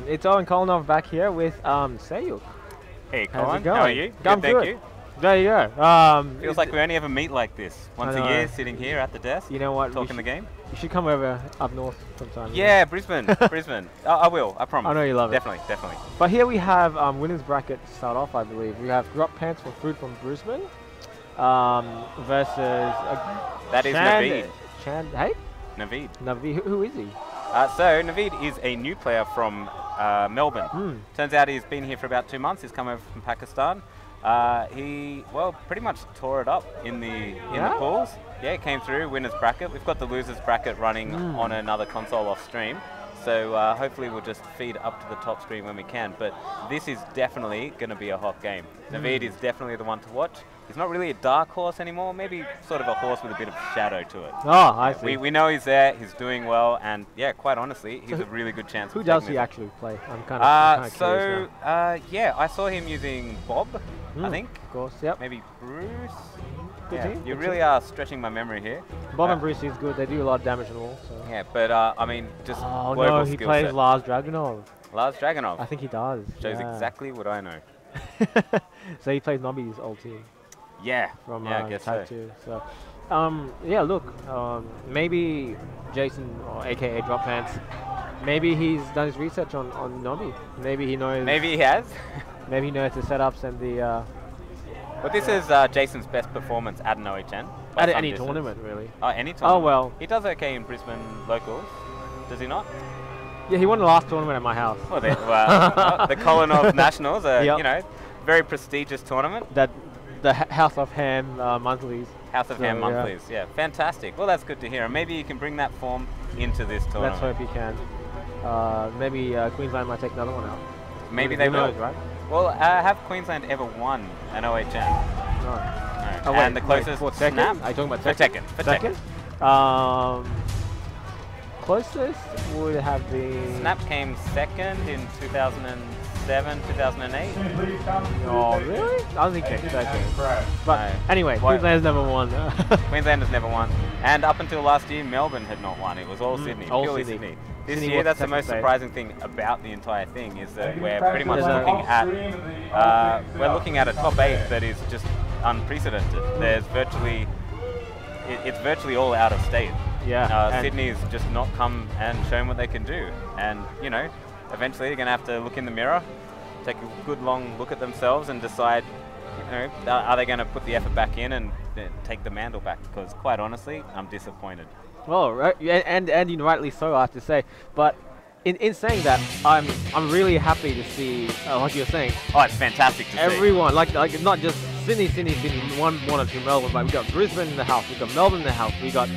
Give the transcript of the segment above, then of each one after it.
It's Owen Kolnov back here with Sayuk. Hey, How's Colin, it going? how are you? I'm Thank good. you. There you go. Feels like we only ever meet like this, once a know. year, sitting here at the desk, You know what? talking the game. You should come over up north sometime. Yeah, Brisbane, Brisbane. I will, I promise. I know you love it. Definitely. But here we have winners bracket to start off, I believe. We have DrpPnts4Food from Brisbane versus That is Naveed. Hey? Naveed. Naveed. Who is he? So Naveed is a new player from Melbourne. Turns out he's been here for about 2 months. He's come over from Pakistan. He pretty much tore it up in the pools. Yeah, he came through winners bracket. We've got the losers bracket running on another console off stream. So hopefully we'll just feed up to the top screen when we can. But this is definitely going to be a hot game. Naveed is definitely the one to watch. He's not really a dark horse anymore, maybe sort of a horse with a bit of shadow to it. Oh, I see. We know he's there, he's doing well, and yeah, quite honestly, he's a really good chance. Who does he actually play? I'm kind of curious now. Yeah, I saw him using Bob, I think. Of course, yep. Maybe Bruce. Good team. You really are stretching my memory here. Bob and Bruce is good. They do a lot of damage and all. So. Yeah, but I mean, just oh global no, he skill plays set. Lars Dragunov. Lars Dragunov. I think he does. Shows exactly what I know. So he plays Nobby's old team. Yeah. From I guess Type so. 2. So, yeah, look, maybe Jason, or AKA DrpPnts, maybe he's done his research on Nobby. Maybe he knows. Maybe he has. Maybe he knows the setups and the. But this is Jason's best performance at an OHN. At any tournament, really. Oh, any tournament. Oh well. He does okay in Brisbane locals, does he not? Yeah, he won the last tournament at my house. Well, the Kolonov Nationals, you know, very prestigious tournament. The House of Ham monthlies. House of Ham monthlies, yeah, fantastic. Well, that's good to hear. And maybe you can bring that form into this tournament. Let's hope he can. Maybe Queensland might take another one out. Maybe they will. Knows, right? Well, have Queensland ever won an OHN? No. Oh, wait, and the closest for Tekken? Snap? Are you talking about Tekken? For Tekken. Closest would have been... Snap came second in 2007, 2008. Oh, really? I don't think it's second. But anyway, Queensland's never won. Queensland has never won. And up until last year, Melbourne had not won. It was all Sydney, purely Sydney. This year, that's the most surprising thing about the entire thing, is that we're pretty much looking at a top 8 that is just unprecedented. There's virtually, it's virtually all out of state. Yeah. Sydney's just not come and shown what they can do. And, you know, eventually they're going to have to look in the mirror, take a good long look at themselves and decide, you know, are they going to put the effort back in and take the mantle back? Because quite honestly, I'm disappointed. Well, right, and you rightly so, I have to say. But in saying that, I'm really happy to see, like you're saying. Oh, it's fantastic to see. Everyone, like not just Sydney, one or two Melbourne, but we got Brisbane in the house, we got Melbourne in the house, we got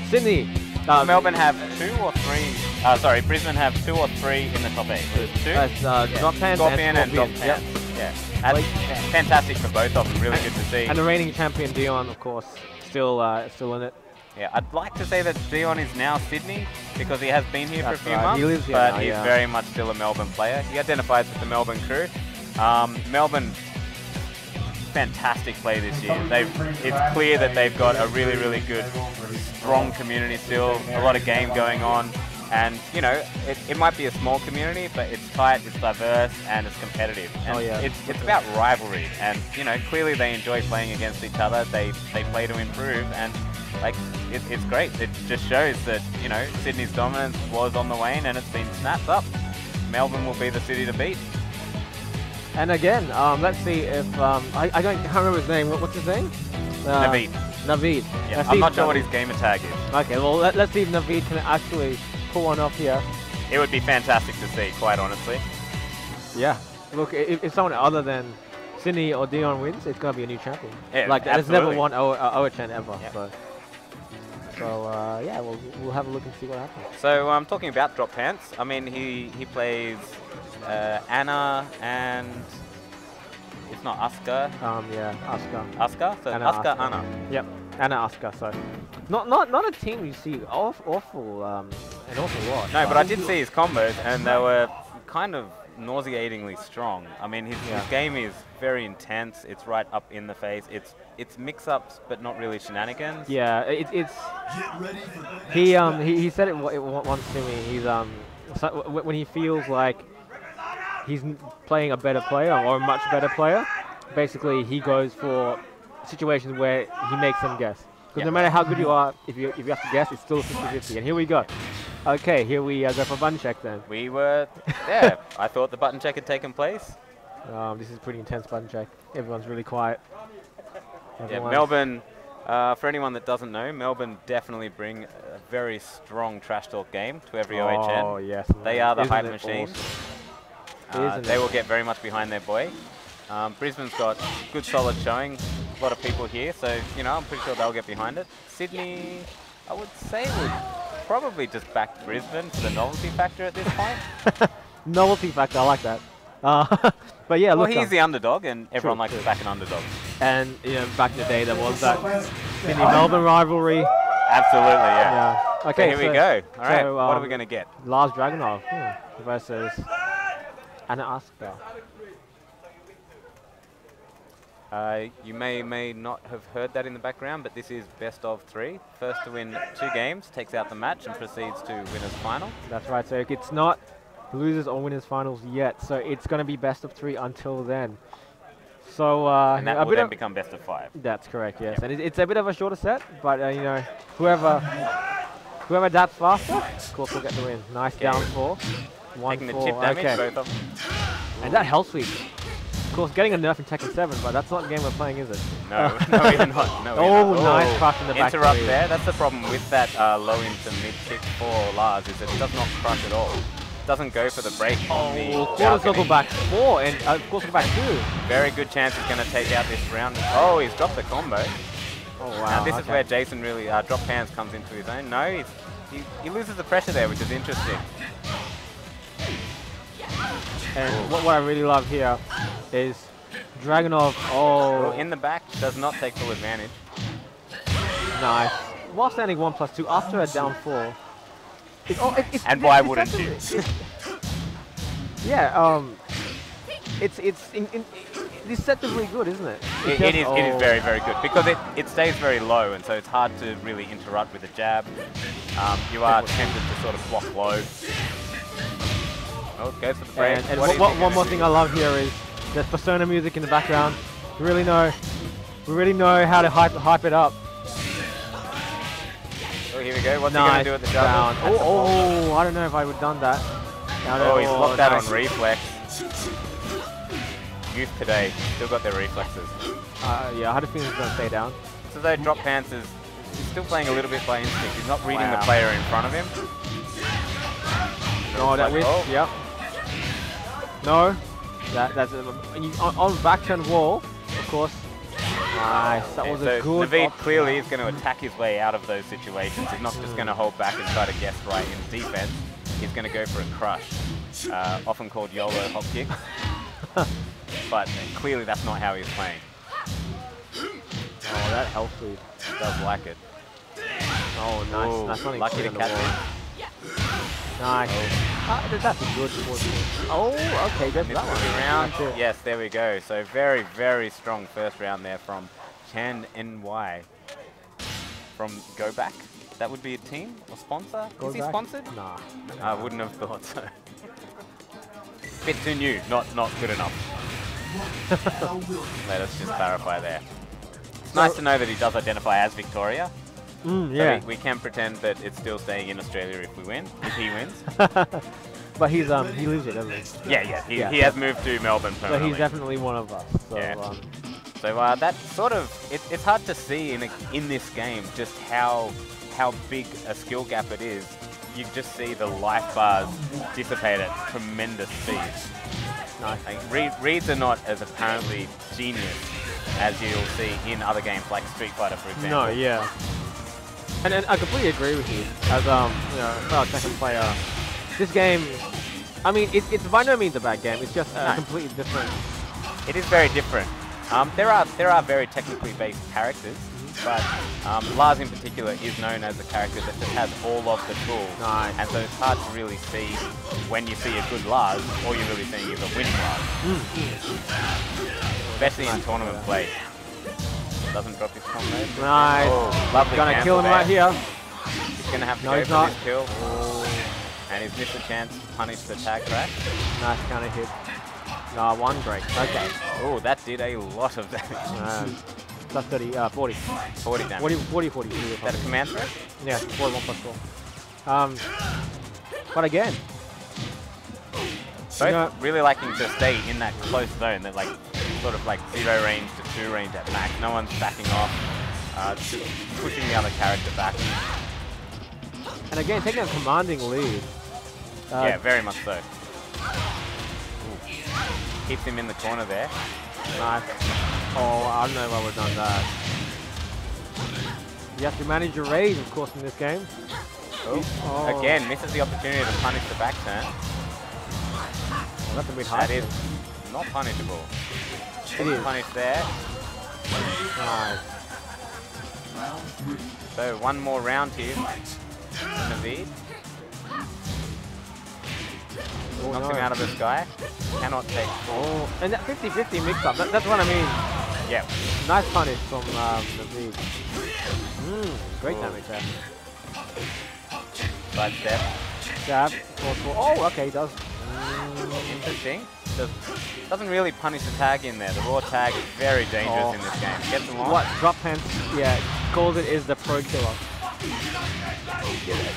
Sydney. Melbourne have 2 or 3. Sorry, Brisbane have 2 or 3 in the top 8. Was it 2? That's DrpPnts and DrpPnts. Yep. Yeah. That's fantastic for both of them. Really good to see. And the reigning champion Dion, of course, still in it. Yeah, I'd like to say that Dion is now Sydney because he has been here for a few months, he lives here but now, he's very much still a Melbourne player. He identifies with the Melbourne crew. Melbourne, fantastic play this year. It's clear that they've got a really, really good, strong community still, a lot of game going on. And, you know, it might be a small community, but it's tight, it's diverse, and it's competitive. And it's about rivalry. And, you know, clearly they enjoy playing against each other. They play to improve. And, like, it's great. It just shows that, you know, Sydney's dominance was on the wane and it's been snapped up. Melbourne will be the city to beat. And again, let's see if... I can't remember his name. What's his name? Naveed. Naveed. Yeah, I'm not sure what his gamer tag is. Okay, well, let's see if Naveed can actually pull one off here. It would be fantastic to see, quite honestly. Yeah. Look, if someone other than Sydney or Dion wins, it's going to be a new champion. Yeah, like, there's never won OHN ever. Yeah. So yeah, we'll have a look and see what happens. So I'm talking about DrpPnts. I mean, he plays Anna and it's not Asuka. Yeah, Asuka. Asuka? So Anna. Yep, Anna Asuka. So not a team you see awful an awful lot. No, but I did see his combos and they were kind of nauseatingly strong. I mean, his game is very intense. It's right up in the face. It's mix-ups, but not really shenanigans. Yeah, it's. He said it once to me. He's so when he feels like he's playing a better player or a much better player, basically he goes for situations where he makes them guess. Because no matter how good you are, if you have to guess, it's still 50-50. And here we go. Okay, here we go for button check then. We were there. I thought the button check had taken place. This is pretty intense button check. Everyone's really quiet. Yeah, Melbourne, for anyone that doesn't know, Melbourne definitely bring a very strong trash talk game to every OHN. Oh, yes. They are the Isn't hype it machine. Awesome? They will get very much behind their boy. Brisbane's got good solid showing. A lot of people here, so you know I'm pretty sure they'll get behind it. Sydney, I would say, would probably just back Brisbane for the novelty factor at this point. Novelty factor, I like that. But yeah, well, look. he's the underdog, and everyone likes true. to back an underdog. And you know, back in the day, there was that Sydney-Melbourne rivalry. Absolutely, yeah. Okay, so here we go. All right, so, what are we going to get? Lars Dragunov versus Anna Aska. You may not have heard that in the background, but this is best of 3. First to win 2 games takes out the match and proceeds to winners final. That's right. So it's not losers or winners finals yet. So it's going to be best of 3 until then. So and that will then become best of 5. That's correct. Yes, and it's a bit of a shorter set, but you know, whoever adapts faster, of course, will get the win. Nice down 4. Taking the chip damage, both of them. And that hell sweep. Of course, getting a nerf in Tekken 7, but that's not the game we're playing, is it? No, no, we're not. No, oh, nice crush in the back. Interrupt there. That's the problem with that low into mid kick for Lars, is that it does not crush at all. It doesn't go for the break on the quarter circle back 4 and quarter circle back 2. Very good chance he's going to take out this round. Oh, he's dropped the combo. Oh, wow. Now this is where Jason really, DrpPnts comes into his own. No, he loses the pressure there, which is interesting. And what I really love here is Dragunov, well, in the back, does not take full advantage. Nice. While standing 1+2 after a down 4. And why wouldn't you? Yeah, it's deceptively good, isn't it? It is very, very good because it stays very low, and so it's hard to really interrupt with a jab. You are tempted to sort of block low. Oh, goes for the break. And one more thing I love here is there's Persona music in the background. We really know how to hype it up. Oh, here we go. What's he going to do at the jump? Oh, I don't know if I would have done that. Oh, he's blocked that on reflex. Youth today still got their reflexes. Yeah, I had a feeling he's going to stay down. So though DrpPnts is still playing a little bit by instinct. He's not reading the player in front of him. No, that whiff. Yep. No. That's on back turn wall, of course. Nice. That was a good. Naveed clearly is going to attack his way out of those situations. He's not just going to hold back and try to guess right in defense. He's going to go for a crush, often called YOLO hop kick. But clearly that's not how he's playing. Oh, that health sweep. Does like it. Oh, nice. Ooh, That's lucky to catch it. Nice. Oh. That's a good one. Oh, okay. Good that one. Round. Yes, there we go. So very, very strong first round there from Chan NY from Go Back. That would be a team or sponsor. Is he sponsored? Nah. I wouldn't have thought so. Bit too new. Not good enough. Let us just clarify there. It's nice to know that he does identify as Victoria. Yeah. So we can pretend that it's still staying in Australia if we win, if he wins. But he lives here, doesn't he? Yeah. He has moved to Melbourne permanently. So he's definitely one of us. So, yeah. So that sort of it's hard to see in this game just how big a skill gap it is. You just see the life bars dissipate at tremendous speed. Nice. Like, reads are not as apparently genius as you'll see in other games like Street Fighter, for example. No, yeah. And I completely agree with you. As a fellow Tekken player, this game, I mean, it's by no means a bad game. It's just completely different. It is very different. There are very technically based characters, but Lars in particular is known as a character that just has all of the tools. Nice. And so it's hard to really see when you see a good Lars, all you're really seeing is a winning Lars. Especially in tournament play. Doesn't drop his combo. Nice. Oh, lovely. Gonna kill him right here. He's gonna have to go for this kill. And he's missed a chance to punish the tag crash. Nice counter hit. No, one break. Okay. Oh, that did a lot of damage. That's 30, 40. 40 damage. 40. Is that a command threat? Yeah, 41+4. But again, both really liking to stay in that close zone, that like sort of like 0 range to 2 range at max. No one's backing off, just pushing the other character back. And again, taking a commanding lead. Yeah, very much so. Ooh. Keeps him in the corner there. Nice. Oh, I don't know why we've done that. You have to manage your rage, of course, in this game. Oh. Again, misses the opportunity to punish the back turn. Oh, that's a bit high. That is not punishable. It is. Punished there. Nice. So one more round here. Naveed. Knocks him out of the sky. Cannot take full. Oh, and that 50-50 mix-up, that's what I mean. Yeah. Nice punish from Naveed. Great damage there. Side step. Jab. Oh, okay, he does. Interesting. Doesn't really punish the tag in there. The raw tag is very dangerous in this game. Gets along. What DrpPnts, yeah, calls it is the pro killer.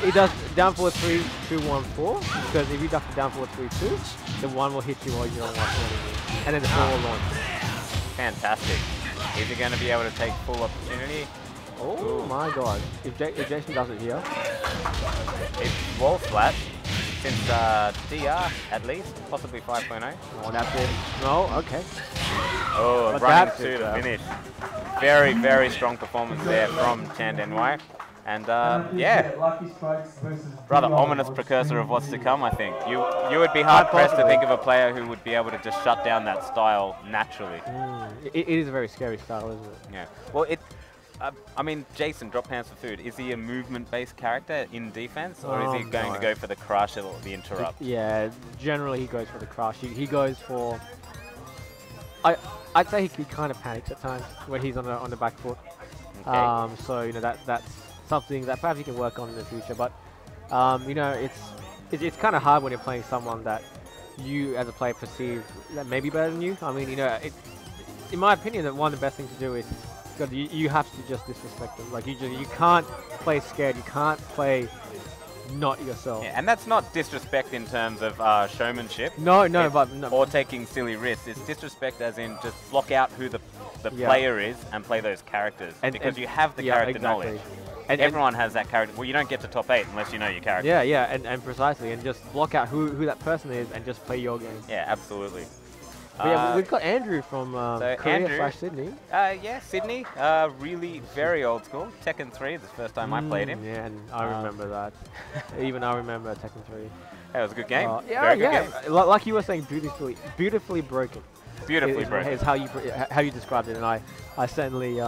He does down forward 3, 2, 1, 4. Because if you duck the down forward 3, 2, the 1 will hit you while you don't want to. And then the 4 will launch. Fantastic. Is he going to be able to take full opportunity? Oh my god. If Jason does it here. It's wall flat. Since DR, at least, possibly 5.0. Oh, that's it. No, okay. Oh, but running to the finish. Very, very strong performance there from ChandNY. And yeah, rather ominous precursor of what's to come, I think. You would be hard-pressed to think of a player who would be able to just shut down that style naturally. It is a very scary style, isn't it? Yeah. Well, I mean, Jason, DrpPnts4Food, is he a movement-based character in defense, or is he going to go for the crush or the interrupt? Yeah, generally he goes for the crush. He goes for... I'd say he kind of panics at times when he's on the back foot. Okay. So, you know, that's something that perhaps you can work on in the future. But, you know, it's kind of hard when you're playing someone that you, as a player, perceive that may be better than you. I mean, you know, in my opinion, that one of the best things to do is you have to just disrespect them. Like, you can't play scared. You can't play not yourself. Yeah, and that's not disrespect in terms of showmanship. No. Or taking silly risks. It's disrespect as in just block out who the player is and play those characters. Because you have the character knowledge. And everyone has that character. Well, you don't get to top 8 unless you know your character. Yeah, and precisely. And just block out who that person is and just play your game. Yeah, absolutely. But yeah, we've got Andrew from Korea/Sydney. Yeah, Sydney. Really very old school. Tekken 3 is the first time I played him. Yeah, and I remember that. Even I remember Tekken 3. That was a good game. Very good game. Like you were saying, beautifully broken. Beautifully broken. Is how you described it, and I certainly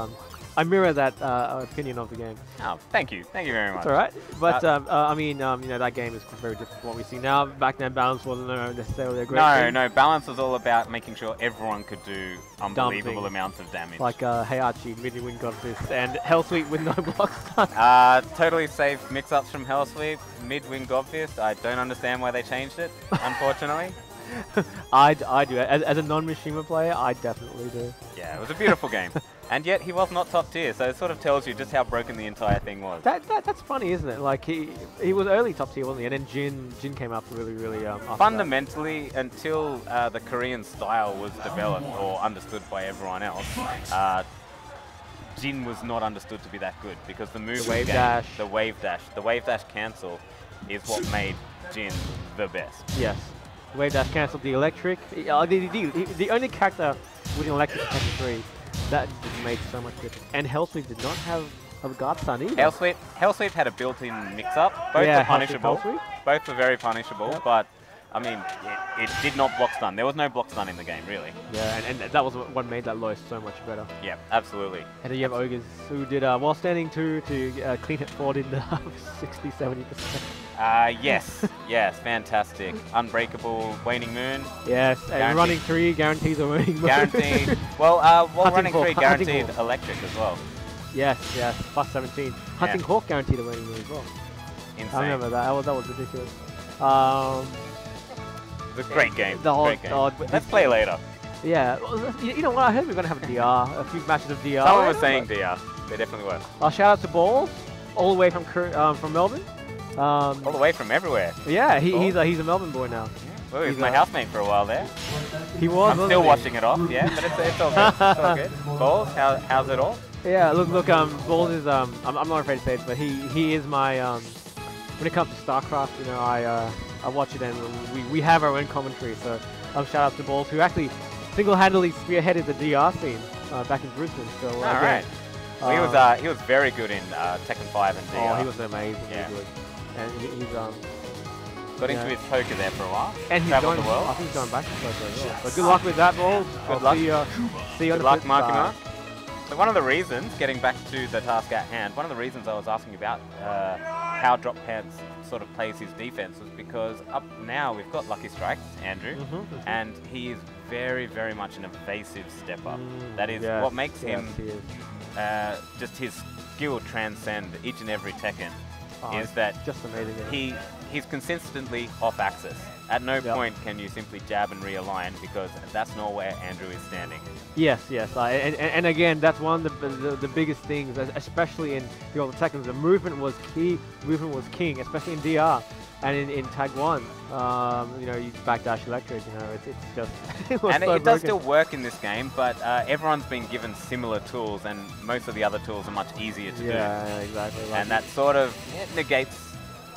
I mirror that opinion of the game. Oh, thank you very much. It's all right, but I mean, you know, that game is very different from what we see now. Back then, balance wasn't necessarily a great thing. No, balance was all about making sure everyone could do unbelievable amounts of damage. Like Heihachi, mid-win got this, and Hellsweep with no blocks. Totally safe mix-ups from Hellsweep, mid-win Godfist. I don't understand why they changed it, unfortunately. I do. As a non-Mishima player, I definitely do. Yeah, it was a beautiful game. And yet he was not top tier, so it sort of tells you just how broken the entire thing was. That's funny, isn't it? Like he was early top tier, wasn't he? And then Jin came up really fundamentally, until the Korean style was developed or understood by everyone else, Jin was not understood to be that good because the move wave dash, the wave dash cancel is what made Jin the best. Yes. Wave dash cancelled the electric. The only character with an electric in Tekken 3 that just made so much difference. And Hellsweep did not have a guard stun either. Hellsweep had a built-in mix-up. Both were punishable. Both were very punishable, but I mean, it did not block stun. There was no block stun in the game, really. Yeah, and that was what made that low so much better. Yeah, absolutely. And then you have Ogres who did, while standing 2 to clean it forward in the 60-70%. Yes, fantastic. Unbreakable Waning Moon. Yes, and running 3 guarantees a Waning Moon. Guaranteed. Well, running 3 guaranteed electric as well. Yes, plus 17. Hunting Hawk guaranteed a Waning Moon as well. Insane. I remember that. That was ridiculous. It's a great game. The whole, great game. Let's play later. Yeah, well, you know what? I heard we're gonna have a DR, a few matches of DR. Someone was saying DR. They definitely were. Shout out to Balls, all the way from Melbourne. All the way from everywhere. Yeah, he's a Melbourne boy now. Well, he was my housemate for a while there. He was. I'm still watching it off. Yeah, but it's all good. It's all good. Balls, how's it all? Yeah, look. Balls is I'm not afraid to say it, but he is my when it comes to StarCraft, you know, I watch it and we have our own commentary. So shout out to Balls, who actually single-handedly spearheaded the DR scene back in Brisbane. So all right. Well, he was very good in Tekken 5 and DR. Oh, he was amazing. Yeah. Good. And he's got into his poker there for a while. And he's going. I think he's going back to poker as well. But good luck with that, Balls. Good luck. See you on good luck, Marky Mark. So one of the reasons, getting back to the task at hand, one of the reasons I was asking about how DrpPnts sort of plays his defense was because up now we've got Lucky Strikes, Andrew, and he is very, very much an evasive stepper. That is what makes him just his skill transcend each and every Tekken. Is that just amazing? He's consistently off axis. At no point can you simply jab and realign because that's not where Andrew is standing. Yes. And again, that's one of the biggest things, especially in the older Tekkens. The movement was key. Movement was king, especially in DR and in Tag 1. You know, you backdash electric. You know, it's just. And it does still work in this game, but everyone's been given similar tools, and most of the other tools are much easier to do. Yeah, exactly. And that sort of negates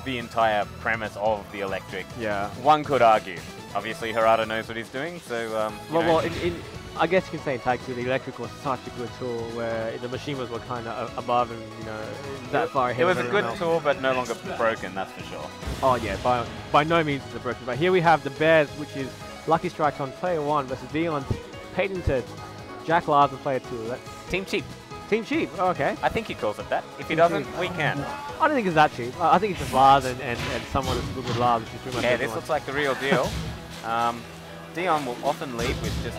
the entire premise of the electric. Yeah. One could argue. Obviously, Harada knows what he's doing, so. Well, I guess you can say in Tag 2 the electric was such a good tool where the machine was kind of above and that far ahead. It was a good tool, but no longer broken. That's for sure. Oh yeah, by no means is it broken. But here we have the Bears, which is Lucky Strikes on player 1 versus Dion's patented Jack Lars on player 2. That's Team Cheap. Team Cheap. Oh, okay. I think he calls it that. If he doesn't, we can. I don't think it's that cheap. I think it's just Lars and someone that's good with Lars, which is pretty much everyone. This looks like the real deal. Dion will often lead with just,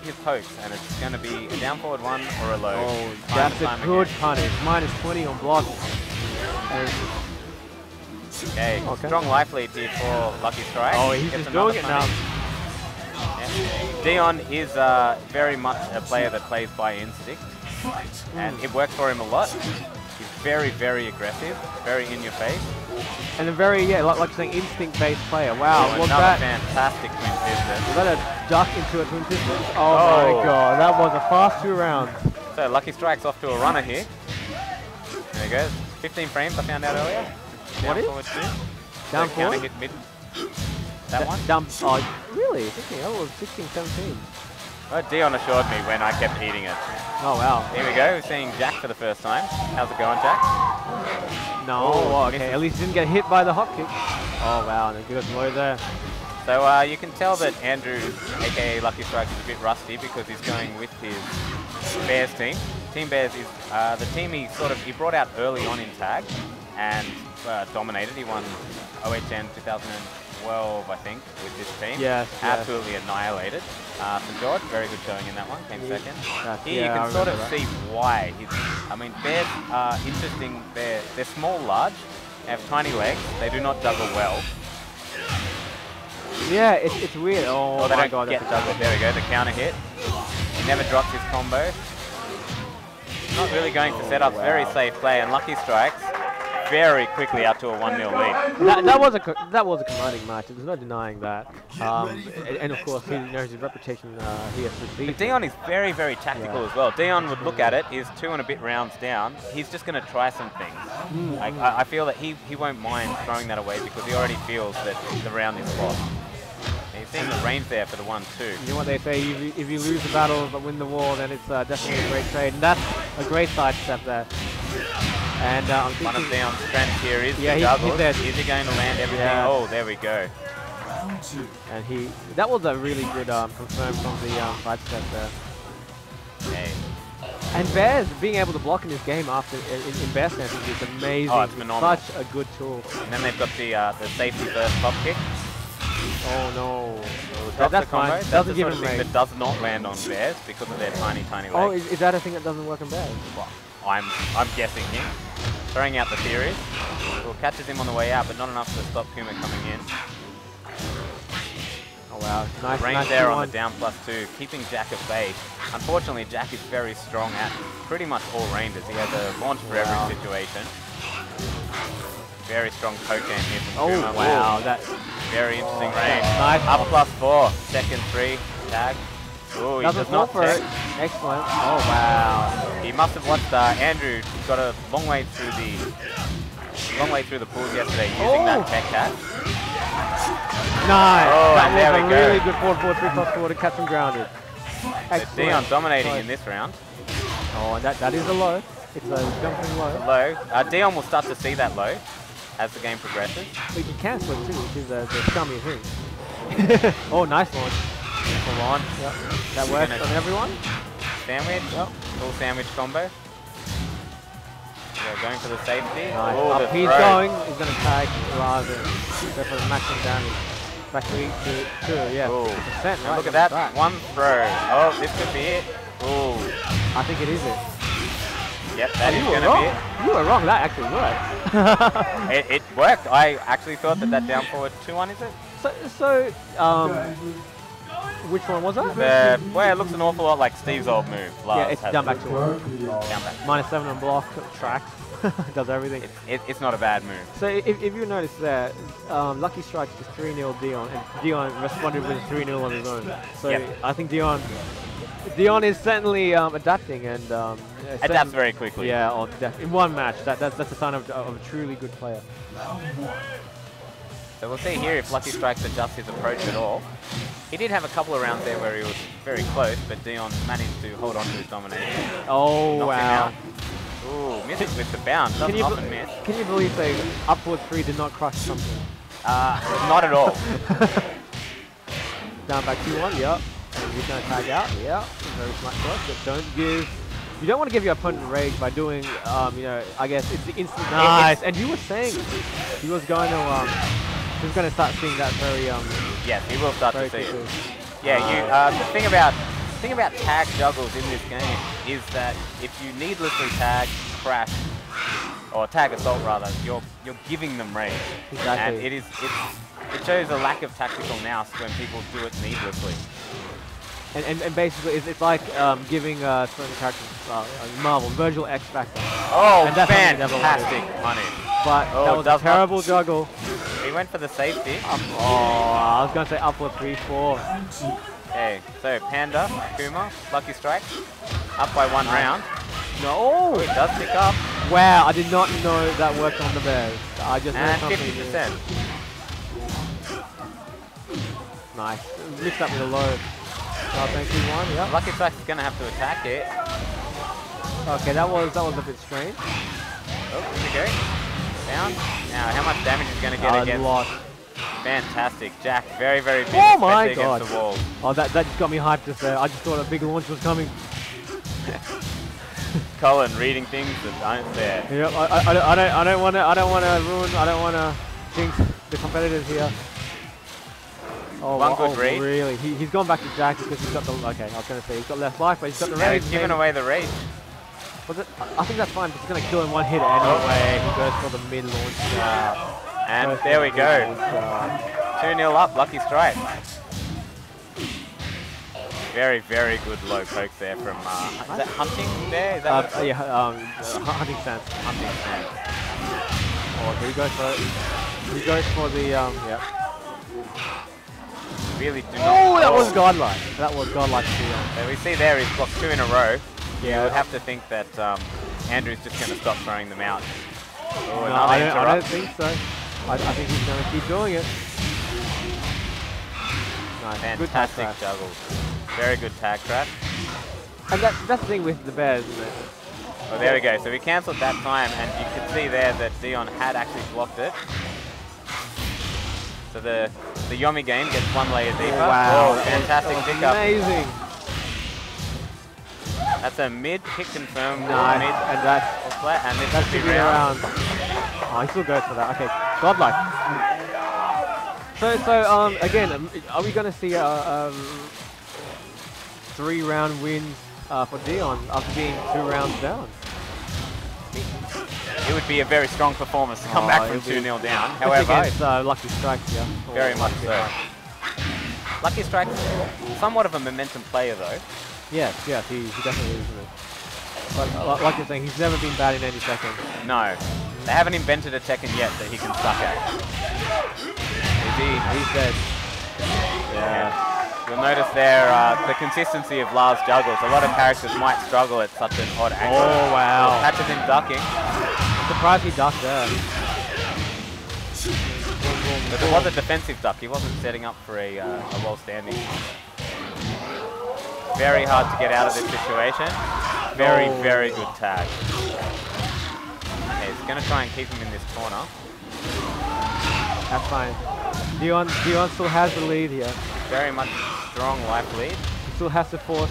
his pokes, and it's going to be a down forward 1 or a low. Oh, that's a good punish. -20 on block. Okay, strong life lead here for Lucky Strike. Oh, he's just doing it now. Yeah. Dion is very much a player that plays by instinct, and it works for him a lot. He's very, very aggressive, very in your face. And a very, like you're saying, instinct-based player. Wow, was that fantastic twin pistol. Was that a duck into a twin pistol? Oh my god, that was a fast 2 rounds. So Lucky Strike's off to a runner here. There he goes. 15 frames I found out earlier. What is? Down forward? Counter hit mid. That one? Down, oh, really? That was 16, 17. Well, Dion assured me when I kept eating it. Oh, wow. Here we go. We're seeing Jack for the first time. How's it going, Jack? No, okay. At least he didn't get hit by the hop kick. Oh, wow. And a good low there. So you can tell that Andrew, a.k.a. Lucky Strike, is a bit rusty because he's going with his Bears team. Team Bears is the team he brought out early on in Tag and dominated. He won OHN 2012, I think, with this team. Yes. Absolutely annihilated. St. George, very good showing in that one, came second. Here you can sort of see why. I mean, Bears are interesting. They're small, large, they have tiny legs, they do not juggle well. Yeah, it's weird. Oh, they my don't god. get juggled. There we go, the counter hit. He never drops his combo. Not really going for setups, very safe play, and Lucky Strikes very quickly out to a 1-0 lead. That was a commanding match. There's no denying that. And of course, he knows his reputation here for But Dion is very, very tactical as well. Dion would look at it. He's 2 and a bit rounds down. He's just going to try some things. I feel that he won't mind throwing that away because he already feels that the round is lost. He's seeing the range there for the 1-2. You know what they say, if you lose the battle but win the war, then it's definitely a great trade. And that's a great sidestep there. And one of Dion's strengths here is the juggles. Is he going to land everything? Yeah. Oh, there we go. And that was a really good confirm from the sidestep there. Okay. And Bears being able to block in this game after in Bear stance is amazing. Oh, it's phenomenal. Such a good tool. And then they've got the safety first top kick. Oh no. That's fine. That's the sort of thing that does not land on Bears because of their tiny legs. Oh, is that a thing that doesn't work on Bears? Well, I'm guessing here. Throwing out the theories. Well, catches him on the way out, but not enough to stop Kuma coming in. Oh wow, nice. Range nice there on the down +2, keeping Jack at bay. Unfortunately, Jack is very strong at pretty much all ranges. He has a launch for every situation. Very strong poke game here from Kuma. Wow, that's very interesting range. Nice. Up +4, second 3, tag. Oh, he does not for it. Excellent. Oh wow. He must have watched Andrew got a long way through the pools yesterday using that tech cat. Nice. Oh, that and there was we a go. really good 4-4-3+4 to catch him grounded. So Dion dominating in this round. Oh, and that is a low. It's a jumping low. Low. Dion will start to see that low as the game progresses. But you can cancel it too, which is the scummy thing. Oh, nice launch. Full launch. Yep. That works on everyone. Sandwich. Yep. Full sandwich combo. Yeah, going for the safety. Nice. Ooh, Up he's going. He's going to tag rather than go for the maximum damage. Back to 2, yeah. Ooh. Right? Look at that. One throw. Oh, this could be it. Ooh. I think it is it. Yep, that is going to be it. You were wrong. That actually worked. It worked. I actually thought that down forward 2-1, is it? So, which one was that? Well, it looks an awful lot like Steve's old move. Yeah, it's down back to work. Down back. -7 on block, tracks, does everything. It's not a bad move. So if you notice there, Lucky Strike is 3-0 Dion, and Dion responded with 3-0 on his own. So I think Dion is certainly adapting and adapts very quickly. Yeah, in one match. That's a sign of a truly good player. So we'll see here if Lucky Strikes adjusts his approach at all. He did have a couple of rounds there where he was very close, but Dion managed to hold on to his domination. Oh, Knocked wow. him out. Ooh, misses with the bounce. Doesn't often miss. Can you believe they upward 3 did not crush something? Not at all. Down back 2-1, yep. And he's going to tag out, yeah. Very smart cross, but don't give... You don't want to give your opponent rage by doing, you know, I guess it's the instant... Nice! And you were saying he was going to... He's going to start seeing that very... yes, he will start to see quickly. it. Yeah, the thing about tag juggles in this game is that if you needlessly tag, crash, or tag assault rather, you're giving them rage. Exactly. And it shows a lack of tactical nous when people do it needlessly. And basically, it's like giving certain characters, Marvel, Virgil X Factor. Oh, and that's fantastic money. But that was a terrible juggle. He went for the safety. I was going to say upward 3-4. Okay, so Panda, Kuma, Lucky Strike, up by 1 round. No! Oh, it does pick up. Wow, I did not know that worked on the Bears. I just and know 50%. Nice. Mixed up with a low. Thank you, 1, yeah. Lucky Strike's going to have to attack it. Okay, that was a bit strange. Oh, here we go. Down. Now, how much damage is going to get against? Lot. Fantastic. Jack, very, very big, oh my especially God. against the wall. Oh, that just got me hyped just there. I just thought a big launch was coming. Colin reading things that aren't there. Yeah, I don't want to jinx the competitors here. Oh, One good read. Really? He's gone back to Jack because he's got the... Okay, I was going to say he's got less life, but he's got the Now rage. he's giving away the rage. Was it? I think that's fine, but he's going to kill in one hit anyway. He goes for the mid-launch. And there we go. 2-0 up, Lucky Strike. Very, very good low pokes there from... is that Hunting there? Is that Hunting stance. Hunting stance. Oh, okay, he goes for it. He goes for the... yeah. Really do not... Oh, that was godlike. That was godlike to Dion. So we see there he's blocked 2 in a row. Yeah. You would have to think that Andrew's just going to stop throwing them out. Oh, no, I don't think so. I think he's going to keep doing it. Nice. Fantastic juggles. Very good tag trap. And that's the thing with the Bears, isn't it? Oh, there we go. So we cancelled that time, and you can see there that Dion had actually blocked it. So the Yomi game gets 1 layer deeper. Wow. Oh, fantastic pickup. Amazing. That's a mid kick confirm. Nice. Mid, and that's flat, and this should be round. Oh, he still goes for that. Okay, godlike. So again, are we going to see a 3-round win for Dion after being 2 rounds down? It would be a very strong performance to come back from 2-0 down. However, against Lucky Strikes, yeah. Very much so. Lucky Strike's somewhat of a momentum player though. Yes, he definitely is. But like you're saying, he's never been bad in any Tekken. No. They haven't invented a Tekken yet that he can suck at. He's dead. Yeah. You'll notice there the consistency of Lars juggles. A lot of characters might struggle at such an odd angle. Oh, wow. Catches him ducking. I'm surprised he ducked there. But it was a defensive duck. He wasn't setting up for a wall standing. Very hard to get out of this situation. Very good tag. Okay, he's going to try and keep him in this corner. That's fine. Dion still has the lead here. Very much strong life lead. He still has to force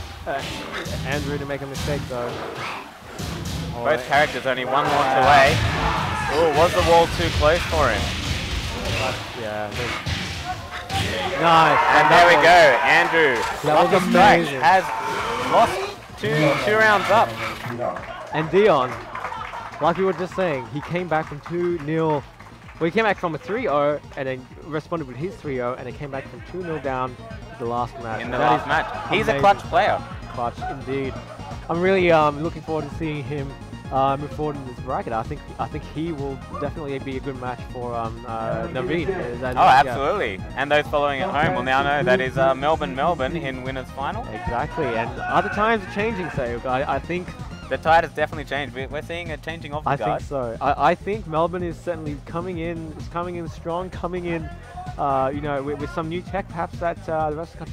Andrew to make a mistake though. Both characters only one launch away. Oh, was the wall too close for him? Yeah. Nice. And there we go. Andrew, Lucky Strike has lost two rounds up. And Dion, like we were just saying, he came back from 2-0. Well, he came back from a 3-0 and then responded with his 3-0 and then came back from 2-0 down the last match. In the last match. He's a clutch player. Clutch, indeed. I'm really looking forward to seeing him move forward in this bracket. I think he will definitely be a good match for Naveen. Oh, absolutely. Yeah. And those following at home will now know that is Melbourne in winners final. Exactly. And other times are changing, so I think the tide has definitely changed. We're seeing a changing of the guard. I think so. I think Melbourne is certainly coming in strong, coming in, with some new tech perhaps that the rest of the country